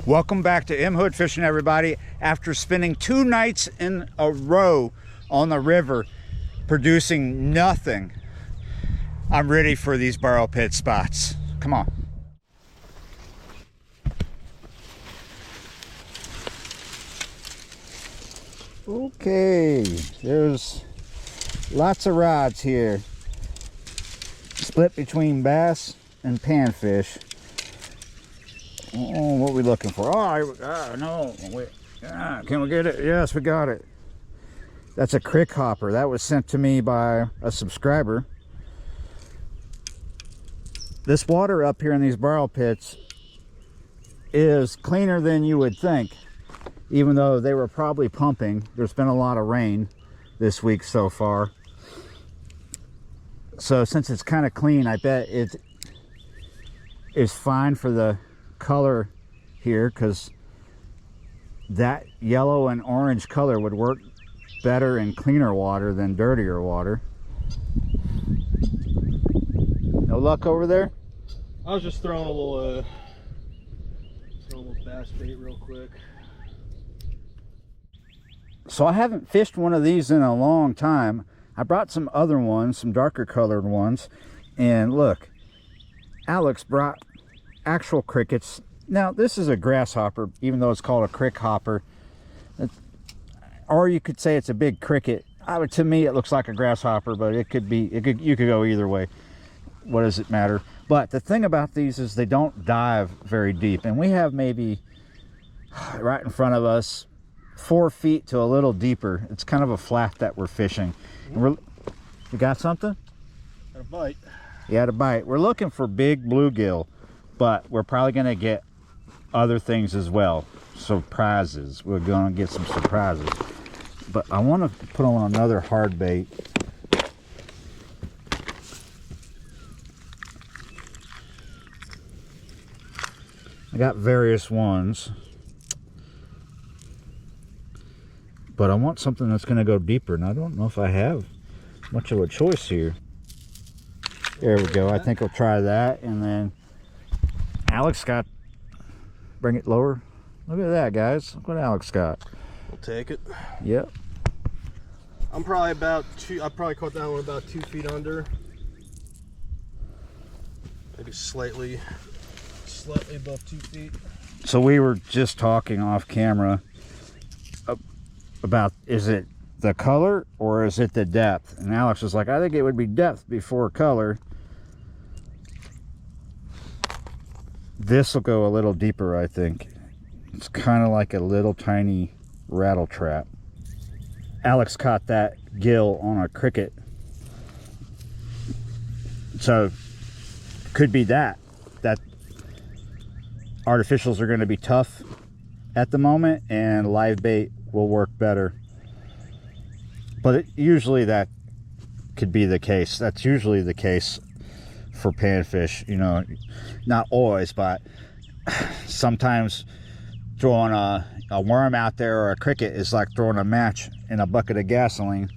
Welcome back to M Hood Fishing, everybody. After spending 2 nights in a row on the river producing nothing, I'm ready for these Barrow pit spots. Come on. Okay, there's lots of rods here, split between bass and panfish. Oh, what are we looking for? Oh, no. Wait. Can we get it? Yes, we got it. That's a crick hopper. That was sent to me by a subscriber. This water up here in these Barrow pits is cleaner than you would think, even though they were probably pumping. There's been a lot of rain this week so far. So since it's kind of clean, I bet it is fine for the color here, because that yellow and orange color would work better in cleaner water than dirtier water. No luck over there? I was just throwing a little bass bait real quick. So I haven't fished one of these in a long time. I brought some other ones, some darker colored ones, and look, Alex brought actual crickets. Now this is a grasshopper, even though it's called a crick hopper, or you could say it's a big cricket. To me it looks like a grasshopper, but you could go either way. What does it matter? But the thing about these is they don't dive very deep, and we have maybe right in front of us 4 feet to a little deeper. It's kind of a flat that we're fishing. And you got something? Got a bite. You had a bite. We're looking for big bluegill, but we're probably going to get other things as well. Surprises. We're going to get some surprises. But I want to put on another hard bait. I got various ones, but I want something that's going to go deeper, and I don't know if I have much of a choice here. There we go. I think I'll try that. And then Alex got, bring it lower. Look at that, guys. Look what Alex got. We'll take it. Yep. I'm probably about I probably caught that one about 2 feet under. Maybe slightly above 2 feet. So we were just talking off camera about, is it the color or is it the depth? And Alex was like, I think it would be depth before color. This will go a little deeper, I think. It's kind of like a little tiny rattle trap. Alex caught that gill on a cricket, so could be that artificials are going to be tough at the moment and live bait will work better. But usually that could be the case. That's usually the case for panfish, you know. Not always, but sometimes throwing a worm out there or a cricket is like throwing a match in a bucket of gasoline.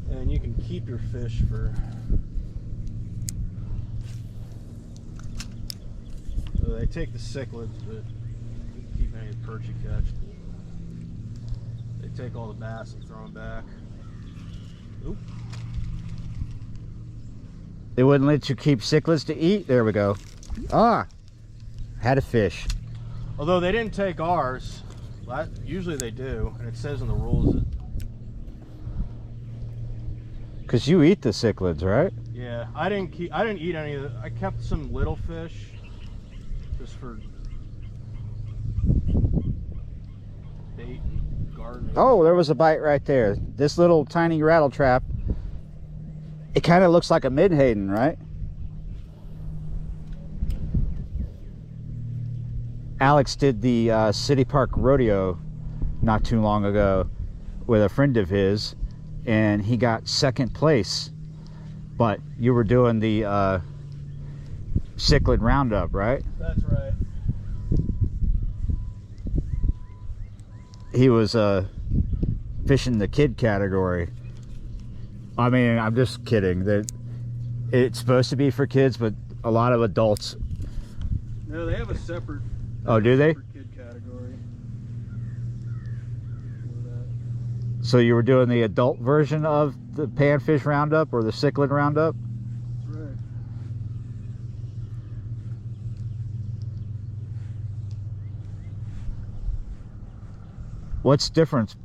And you can keep your fish for they take the cichlids, but you can keep any of the perch you catch. They take all the bass and throw them back. Oop. They wouldn't let you keep cichlids to eat. There we go. Had a fish. Although they didn't take ours. Usually they do, and it says in the rules that, because you eat the cichlids, right? yeah, I didn't eat any of it. I kept some little fish just for bait and gardening. Oh, there was a bite right there. This little tiny rattle trap. It kind of looks like a midhaven, right? Alex did the City Park Rodeo not too long ago with a friend of his, and he got second place. But you were doing the cichlid roundup, right? That's right. He was fishing the kid category. I mean, I'm just kidding. That it's supposed to be for kids, but a lot of adults. No, they have a separate. Oh, do they? Kid category. So you were doing the adult version of the panfish roundup or the cichlid roundup? That's right. What's difference?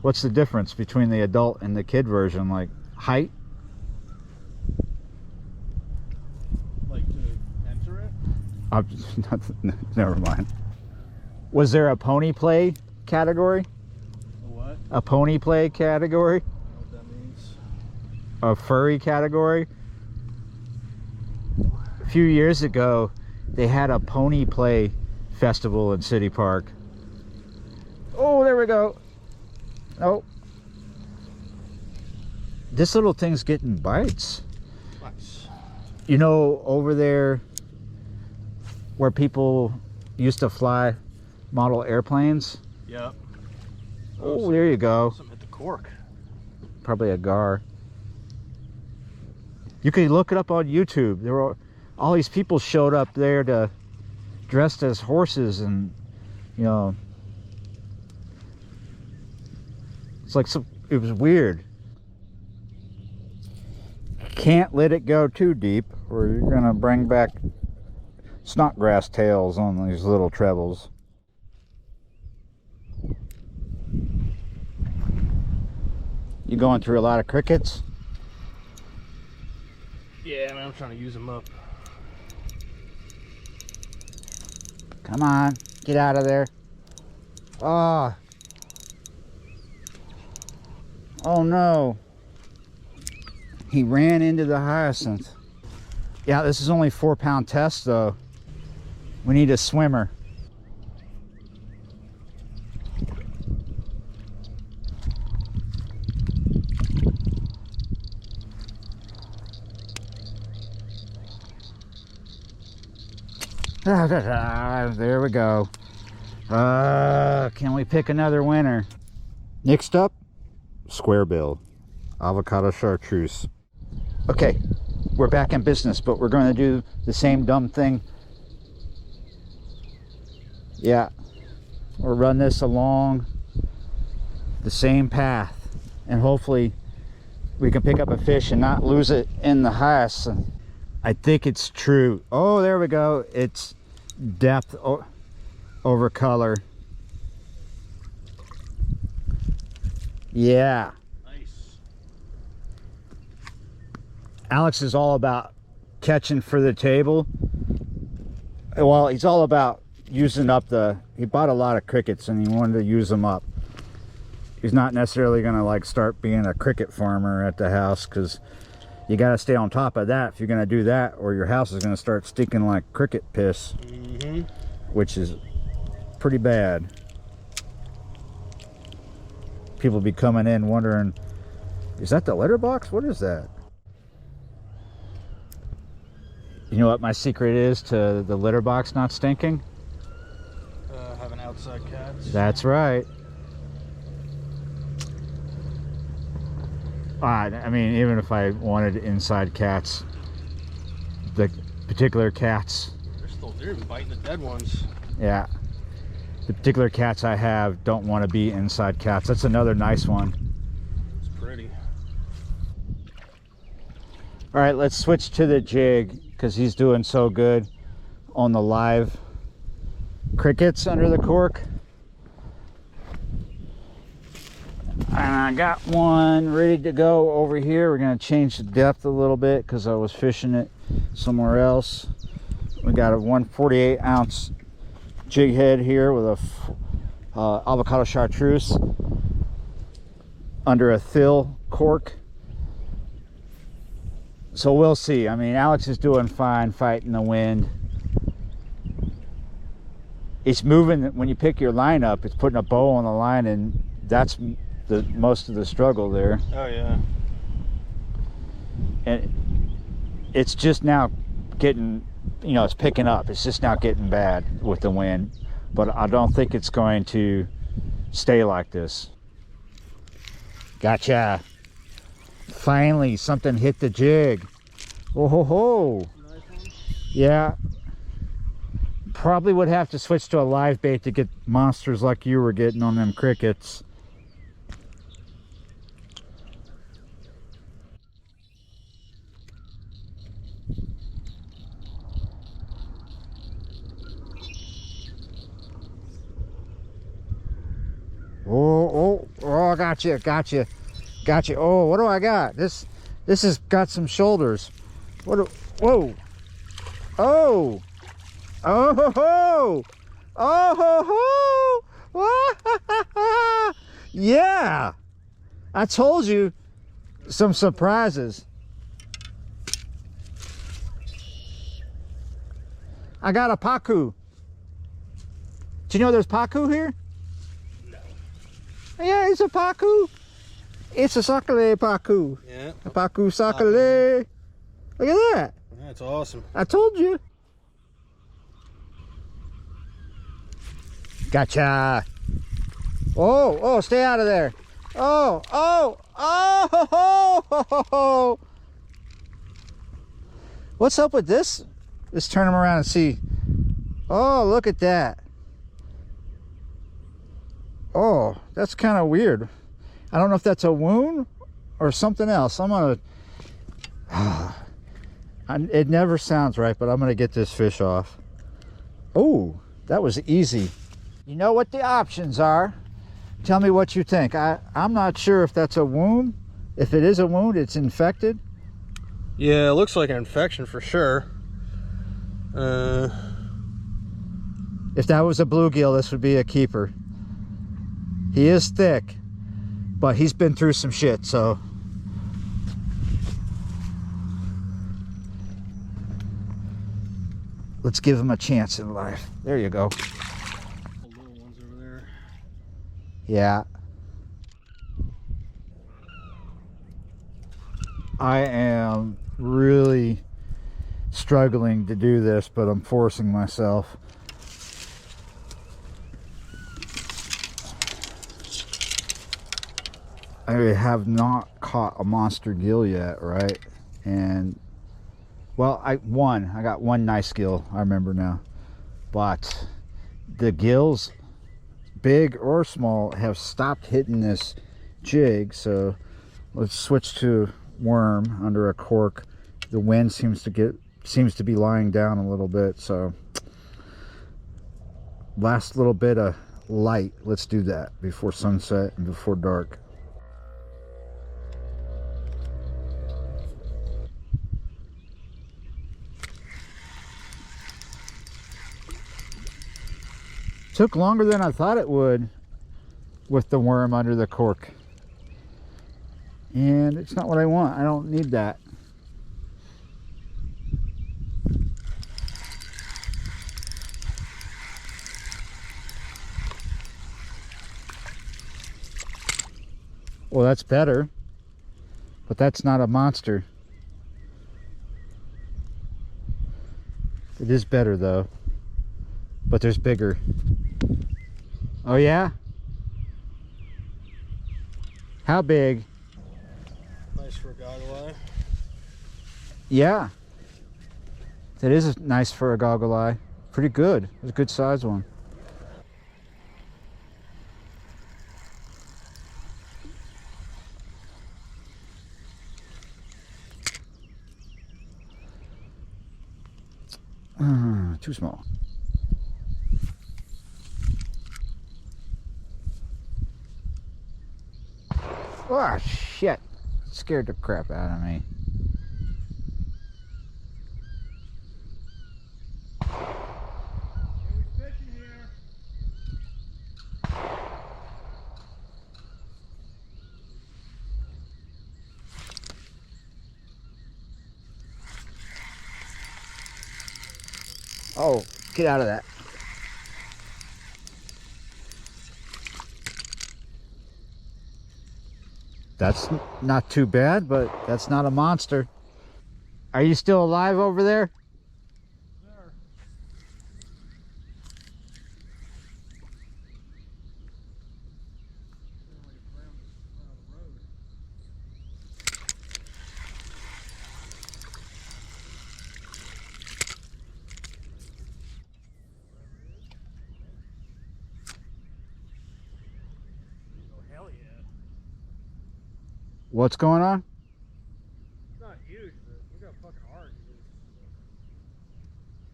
What's the difference between the adult and the kid version? Like height? Like to enter it? Never mind. Was there a pony play category? A what? A pony play category? I don't know what that means. A furry category? A few years ago, they had a pony play festival in City Park. Oh, there we go. Nope. This little thing's getting bites. Nice. You know, over there where people used to fly model airplanes? Yep. Oh, there you go. Something hit the cork. Probably a gar. You can look it up on YouTube. There were all these people showed up there to dressed as horses, and you know, it's like it was weird. Can't let it go too deep or you're gonna bring back snotgrass tails on these little trebles. You going through a lot of crickets? Yeah, man, I'm trying to use them up. Come on, get out of there. Oh. Oh no. He ran into the hyacinth. Yeah, this is only 4-pound test though. We need a swimmer. There we go. Can we pick another winner? Next up, square bill, avocado chartreuse. Okay, we're back in business, but we're going to do the same dumb thing. Yeah, we'll run this along the same path, and hopefully we can pick up a fish and not lose it in the hyacinth. I think it's true. Oh, there we go. It's depth over color. Yeah. Nice. Alex is all about catching for the table. Well, he's all about using up he bought a lot of crickets and he wanted to use them up. He's not necessarily going to like start being a cricket farmer at the house, because you got to stay on top of that if you're going to do that, or your house is going to start stinking like cricket piss, which is pretty bad. People be coming in wondering, is that the litter box? What is that? You know what my secret is to the litter box not stinking? Having outside cats. That's right. I mean, even if I wanted inside cats, the particular cats. They're still there, biting the dead ones. Yeah. The particular cats I have don't want to be inside cats. That's another nice one. It's pretty. All right, let's switch to the jig because he's doing so good on the live crickets under the cork. And I got one ready to go over here. We're going to change the depth a little bit because I was fishing it somewhere else. We got a 148 ounce jig head here with a avocado chartreuse under a fill cork. So we'll see. I mean, Alex is doing fine fighting the wind. It's moving. When you pick your line up, it's putting a bow on the line, and that's most of the struggle there. Oh yeah. And it's just now getting you know, it's picking up. It's just not getting bad with the wind, but I don't think it's going to stay like this. Gotcha. Finally, something hit the jig. Oh ho ho. Yeah. Probably would have to switch to a live bait to get monsters like you were getting on them crickets. Oh, gotcha. Oh, what do I got? This has got some shoulders. Whoa. Oh ho ho. Oh ho ho. Yeah, I told you, some surprises. I got a pacu. Do you know there's pacu here? Yeah, it's a pacu. It's a sakale pacu. Yeah. A pacu sakale. Look at that. That's awesome. I told you. Gotcha. Oh, stay out of there. Oh. What's up with this? Let's turn them around and see. Oh, look at that. Oh, that's kind of weird. I don't know if that's a wound or something else. I'm gonna it never sounds right, but I'm gonna get this fish off. Oh, that was easy. You know what the options are. Tell me what you think. I'm not sure if that's a wound. If it is a wound, it's infected. Yeah, it looks like an infection for sure. If that was a bluegill, this would be a keeper. He is thick, but he's been through some shit, so. Let's give him a chance in life. There you go. The little ones over there. Yeah. I am really struggling to do this, but I'm forcing myself. I have not caught a monster gill yet, right? And well, I got one nice gill, I remember now. But the gills, big or small, have stopped hitting this jig, so let's switch to worm under a cork. The wind seems to be lying down a little bit, so last little bit of light, let's do that before sunset and before dark. Took longer than I thought it would with the worm under the cork, and it's not what I want. I don't need that. Well, that's better, but that's not a monster. It is better though, but there's bigger. Oh yeah? How big? Nice for a goggle eye. Yeah. That is nice for a goggle eye. Pretty good. It's a good size one. Too small. Oh shit, scared the crap out of me. Oh, get out of that. That's not too bad, but that's not a monster. Are you still alive over there? What's going on? It's not huge, but look how fucking hard it is.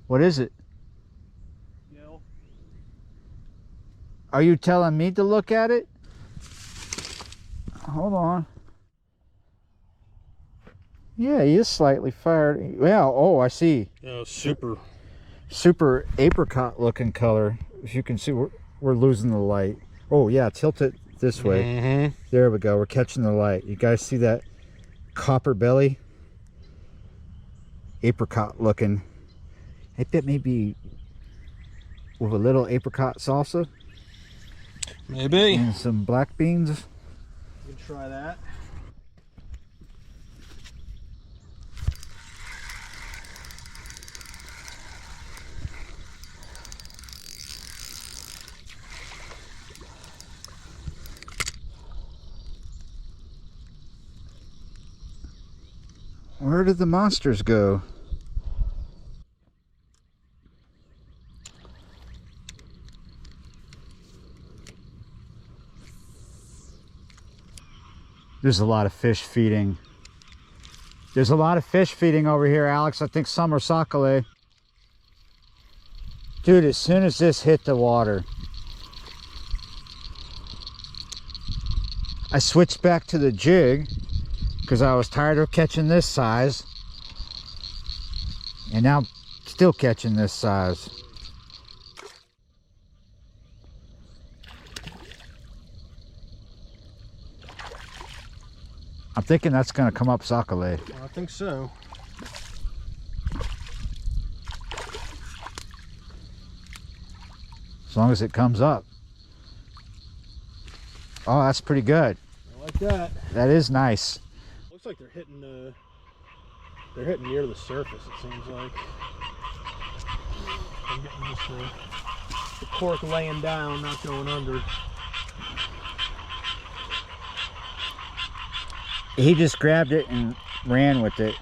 What is it? Gill. Are you telling me to look at it? Hold on. Yeah, he is slightly fired. Well, oh, I see. Yeah, super. Super apricot looking color. As you can see, we're losing the light. Oh yeah, tilt it this way. Mm-hmm. There we go. We're catching the light. You guys see that copper belly? Apricot looking. I bet maybe with a little apricot salsa. Maybe. And some black beans. You can try that. Where did the monsters go? There's a lot of fish feeding. There's a lot of fish feeding over here, Alex. I think some are sockeye. Dude, as soon as this hit the water, I switched back to the jig because I was tired of catching this size. And now I'm still catching this size. I'm thinking that's going to come up sockeye. I think so. As long as it comes up. Oh, that's pretty good. I like that. That is nice. Looks like they're hitting near the surface, it seems like. I'm getting this the cork laying down, not going under. He just grabbed it and ran with it.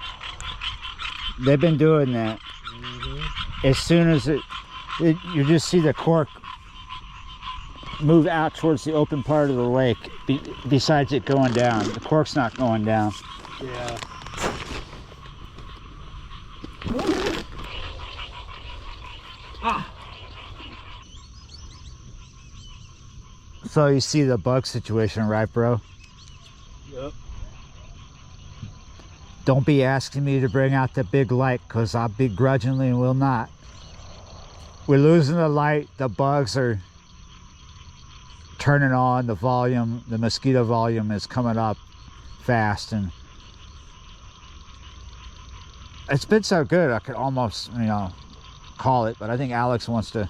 They've been doing that. Mm-hmm. As soon as you just see the cork move out towards the open part of the lake, besides it going down. The cork's not going down. Yeah. Ah. So you see the bug situation, right, bro? Yep. Don't be asking me to bring out the big light, because I begrudgingly will not. We're losing the light. The bugs are turning on. The volume, the mosquito volume is coming up fast, and it's been so good I could almost, call it, but I think Alex wants to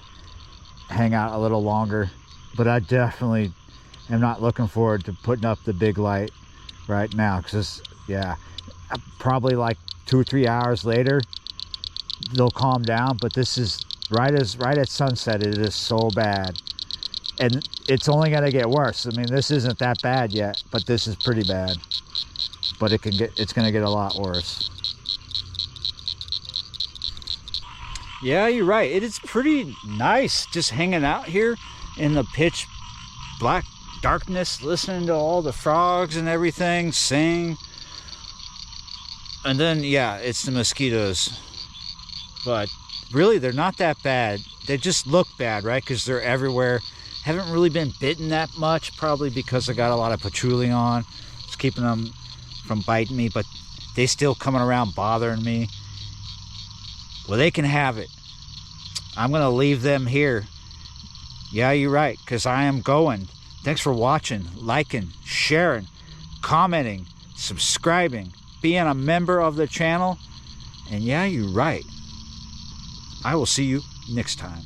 hang out a little longer. But I definitely am not looking forward to putting up the big light right now, because yeah, probably like 2 or 3 hours later they'll calm down. But this is right at sunset. It is so bad, and it's only going to get worse. I mean, this isn't that bad yet, but this is pretty bad. But it's going to get a lot worse. Yeah, you're right. It is pretty nice just hanging out here in the pitch black darkness, listening to all the frogs and everything sing. And then, yeah, it's the mosquitoes. But really, they're not that bad. They just look bad, right? Because they're everywhere. Haven't really been bitten that much, probably because I got a lot of patchouli on. It's keeping them from biting me, but they still coming around bothering me. Well, they can have it. I'm going to leave them here. Yeah, you're right, because I am going. Thanks for watching, liking, sharing, commenting, subscribing, being a member of the channel. And yeah, you're right. I will see you next time.